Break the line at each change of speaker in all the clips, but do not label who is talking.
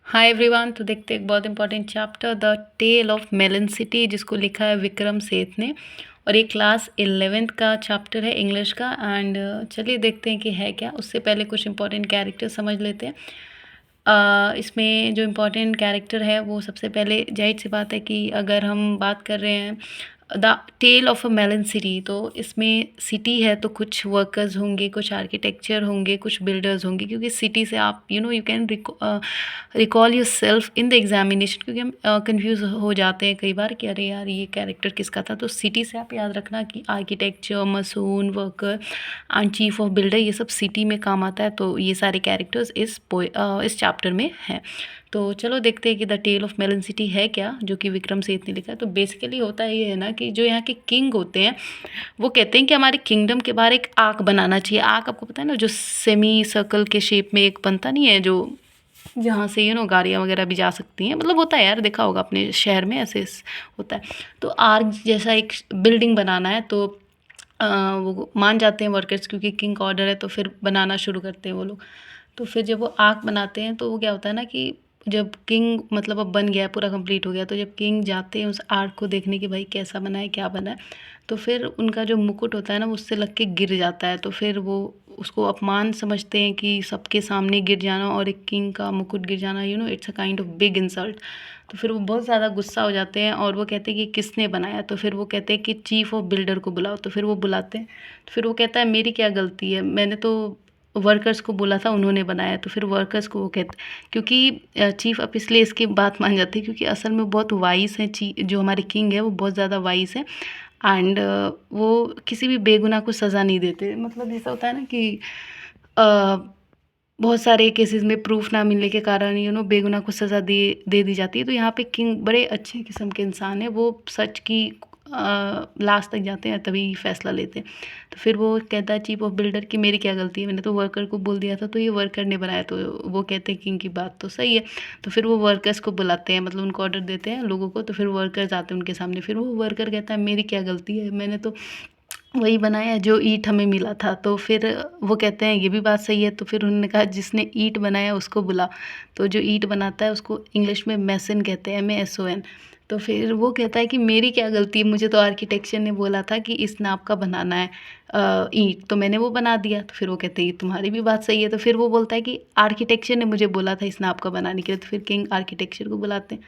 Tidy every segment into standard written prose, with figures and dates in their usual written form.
Hi everyone. तो देखते हैं एक बहुत important chapter the tale of melon city, जिसको लिखा है विक्रम सेठ ने। और ये क्लास 11th का चैप्टर है इंग्लिश का। एंड चलिए देखते हैं कि है क्या। उससे पहले कुछ इंपॉर्टेंट कैरेक्टर समझ लेते हैं। इसमें जो इम्पोर्टेंट कैरेक्टर है वो सबसे पहले जाहिर सी बात है कि अगर हम बात कर रहे हैं the tale of a melon city, तो इसमें सिटी है तो कुछ वर्कर्स होंगे, कुछ आर्किटेक्चर होंगे, कुछ बिल्डर्स होंगे। क्योंकि सिटी से आप you can recall your self in the examination. क्योंकि हम कंफ्यूज हो जाते हैं कई बार कि अरे यार ये कैरेक्टर किसका था। तो सिटी से आप याद रखना कि architecture, mason, worker and chief of builder, ये सब सिटी में काम आता है। तो ये सारे कैरेक्टर्स इस चैप्टर में हैं। तो चलो देखते हैं कि the tale of melon city है क्या, जो कि विक्रम सेठ ने लिखा है। तो बेसिकली होता ये है ना कि जो यहाँ के किंग होते हैं वो कहते हैं कि हमारे किंगडम के बाहर एक आर्क बनाना चाहिए। आर्क आपको पता है ना, जो सेमी सर्कल के शेप में एक बनता नहीं है, जो जहाँ से गाड़ियाँ वगैरह भी जा सकती हैं। मतलब होता है यार, देखा होगा अपने शहर में ऐसे होता है। तो आर्क जैसा एक बिल्डिंग बनाना है। तो वो मान जाते हैं वर्कर्स, क्योंकि किंग का ऑर्डर है, तो फिर बनाना शुरू करते हैं वो लोग। तो फिर जब वो आर्क बनाते हैं तो वो क्या होता है ना कि जब किंग मतलब अब बन गया है, पूरा कंप्लीट हो गया, तो जब किंग जाते हैं उस आर्क को देखने कि भाई कैसा बना है, क्या बना है, तो फिर उनका जो मुकुट होता है ना वो उससे लग के गिर जाता है। तो फिर वो उसको अपमान समझते हैं कि सबके सामने गिर जाना और एक किंग का मुकुट गिर जाना, it's a kind of big insult. तो फिर वो बहुत ज़्यादा गुस्सा हो जाते हैं और वो कहते हैं कि किसने बनाया। तो फिर वो कहते हैं कि चीफ ऑफ बिल्डर को बुलाओ। तो फिर वो बुलाते हैं। तो फिर वो कहता है मेरी क्या गलती है, मैंने तो वर्कर्स को बोला था, उन्होंने बनाया। तो फिर वर्कर्स को वो कहते, क्योंकि चीफ अब इसलिए इसकी बात मान जाती है क्योंकि असल में बहुत वाइस है। जो हमारे किंग है वो बहुत ज़्यादा वाइस है। एंड वो किसी भी बेगुनाह को सज़ा नहीं देते। मतलब जैसा होता है ना कि बहुत सारे केसेस में प्रूफ ना मिलने के कारण बेगुनाह को सज़ा दे दी जाती है। तो यहाँ पे किंग बड़े अच्छे किस्म के इंसान है। वो सच की लास्ट तक जाते हैं, तभी फैसला लेते हैं। तो फिर वो कहता है चीफ ऑफ बिल्डर कि मेरी क्या गलती है, मैंने तो वर्कर को बोल दिया था, तो ये वर्कर ने बनाया। तो वो कहते हैं किंग की बात तो सही है। तो फिर वो वर्कर्स को बुलाते हैं, मतलब उनको ऑर्डर देते हैं लोगों को। तो फिर वर्कर्स आते हैं उनके सामने। फिर वो वर्कर कहता है मेरी क्या गलती है, मैंने तो वही बनाया जो ईंट हमें मिला था। तो फिर वो कहते हैं ये भी बात सही है। तो फिर उन्होंने कहा जिसने ईंट बनाया उसको बुला। तो जो ईंट बनाता है उसको इंग्लिश में मैसन कहते हैं, MASON। तो फिर वो कहता है कि मेरी क्या गलती है, मुझे तो आर्किटेक्चर ने बोला था कि इस नाप का बनाना है ईंट, तो मैंने वो बना दिया। तो फिर वो कहते हैं ये तुम्हारी भी बात सही है। तो फिर वो बोलता है कि आर्किटेक्चर ने मुझे बोला था इस नाप का बनाने के लिए। तो फिर किंग आर्किटेक्चर को बुलाते हैं।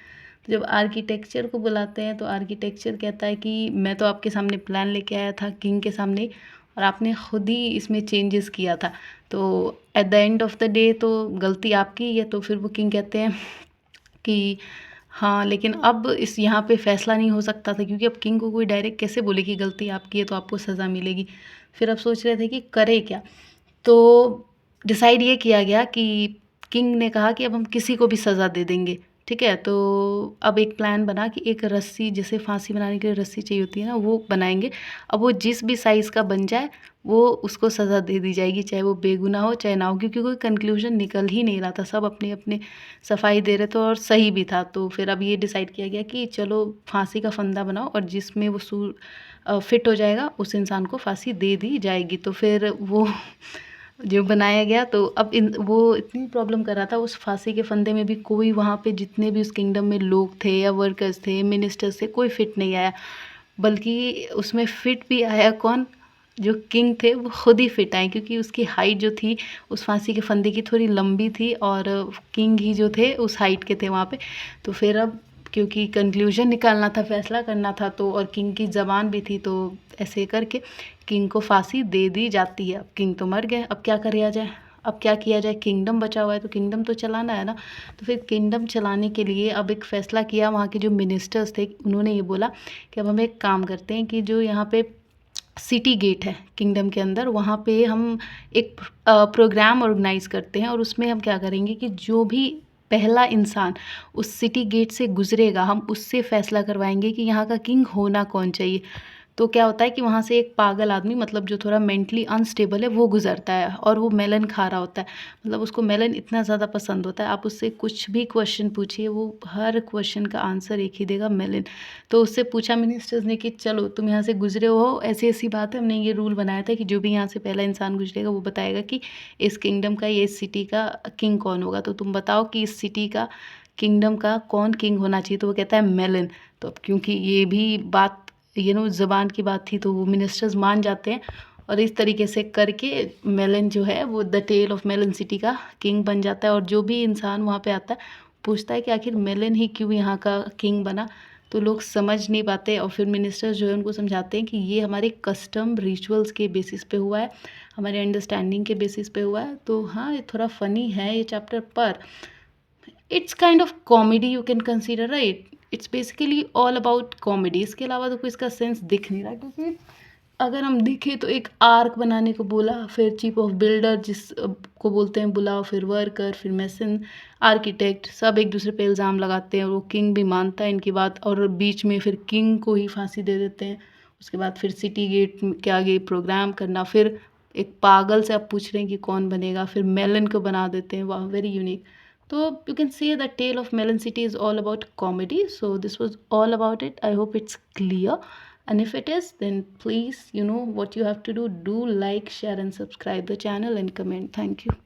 तो जब आर्किटेक्चर को बुलाते हैं तो आर्किटेक्चर कहता है कि मैं तो आपके सामने प्लान लेके आया था किंग के सामने, और आपने खुद ही इसमें चेंजेस किया था। तो at the end of the day तो गलती आपकी ही है। तो फिर वो किंग कहते हैं कि हाँ, लेकिन अब इस यहाँ पे फैसला नहीं हो सकता था, क्योंकि अब किंग को कोई डायरेक्ट कैसे बोले कि गलती आपकी है तो आपको सज़ा मिलेगी। फिर अब सोच रहे थे कि करे क्या। तो डिसाइड ये किया गया कि किंग ने कहा कि अब हम किसी को भी सज़ा दे देंगे। ठीक है। तो अब एक प्लान बना कि एक रस्सी, जैसे फांसी बनाने के लिए रस्सी चाहिए होती है ना, वो बनाएंगे। अब वो जिस भी साइज़ का बन जाए वो उसको सज़ा दे दी जाएगी, चाहे वो बेगुनाह हो चाहे ना हो। क्योंकि कोई कंक्लूजन निकल ही नहीं रहा था, सब अपने अपने सफाई दे रहे थे और सही भी था। तो फिर अब ये डिसाइड किया गया कि चलो फांसी का फंदा बनाओ और जिसमें वो सूर फिट हो जाएगा उस इंसान को फांसी दे दी जाएगी। तो फिर वो जो बनाया गया। तो अब वो इतनी प्रॉब्लम कर रहा था उस फांसी के फंदे में भी, कोई वहाँ पे जितने भी उस किंगडम में लोग थे या वर्कर्स थे, मिनिस्टर्स थे, कोई फिट नहीं आया। बल्कि उसमें फिट भी आया कौन, जो किंग थे वो खुद ही फिट आए, क्योंकि उसकी हाइट जो थी उस फांसी के फंदे की थोड़ी लंबी थी और किंग ही जो थे उस हाइट के थे वहाँ पे। तो फिर अब क्योंकि कंक्लूजन निकालना था, फैसला करना था, तो और किंग की ज़बान भी थी, तो ऐसे करके किंग को फांसी दे दी जाती है। अब किंग तो मर गए, अब क्या किया जाए, अब क्या किया जाए, किंगडम बचा हुआ है तो किंगडम तो चलाना है ना। तो फिर किंगडम चलाने के लिए अब एक फ़ैसला किया वहाँ के जो मिनिस्टर्स थे, उन्होंने ये बोला कि अब हम एक काम करते हैं कि जो यहाँ पे सिटी गेट है किंगडम के अंदर, वहाँ पे हम एक प्रोग्राम ऑर्गेनाइज़ करते हैं। और उसमें हम क्या करेंगे कि जो भी पहला इंसान उस सिटी गेट से गुजरेगा हम उससे फ़ैसला करवाएंगे कि यहाँ का किंग होना कौन चाहिए। तो क्या होता है कि वहाँ से एक पागल आदमी, मतलब जो थोड़ा मेंटली अनस्टेबल है, वो गुजरता है और वो मेलन खा रहा होता है। मतलब उसको मेलन इतना ज़्यादा पसंद होता है, आप उससे कुछ भी क्वेश्चन पूछिए, वो हर क्वेश्चन का आंसर एक ही देगा, मेलन। तो उससे पूछा मिनिस्टर्स ने कि चलो तुम यहाँ से गुजरे हो, ऐसी ऐसी बात है, हमने ये रूल बनाया था कि जो भी यहाँ से पहला इंसान गुजरेगा वो बताएगा कि इस किंगडम का, ये इस सिटी का किंग कौन होगा। तो तुम बताओ कि इस सिटी का, किंगडम का कौन किंग होना चाहिए। तो वो कहता है मेलन। तो अब क्योंकि ये भी बात ज़बान की बात थी, तो वो मिनिस्टर्स मान जाते हैं और इस तरीके से करके मेलन जो है वो the tale of melon city का किंग बन जाता है। और जो भी इंसान वहाँ पे आता है पूछता है कि आखिर मेलन ही क्यों यहाँ का किंग बना, तो लोग समझ नहीं पाते और फिर मिनिस्टर्स जो है उनको समझाते हैं कि ये हमारे कस्टम रिचुअल्स के बेसिस पे हुआ है, हमारे अंडरस्टैंडिंग के बेसिस पे हुआ है। तो हाँ, ये थोड़ा फ़नी है ये चैप्टर, पर it's kind of comedy, you can consider, right. It's basically all about comedy. इसके अलावा तो कोई इसका सेंस दिख नहीं रहा, क्योंकि अगर हम देखें तो एक आर्क बनाने को बोला, फिर चीफ ऑफ बिल्डर जिस को बोलते हैं बुलाओ, फिर वर्कर, फिर मैसन, आर्किटेक्ट, सब एक दूसरे पे इल्ज़ाम लगाते हैं और वो किंग भी मानता है इनकी बात, और बीच में फिर किंग को ही फांसी दे देते हैं। उसके बाद फिर सिटी गेट के आगे प्रोग्राम करना, फिर एक पागल से आप पूछ रहे हैं कि कौन बनेगा, फिर मेलन को बना देते हैं, वाह very unique. So you can say the tale of Melon City is all about comedy. So this was all about it. I hope it's clear. And if it is, then please, you know what you have to do. Do like, share and subscribe the channel and comment. Thank you.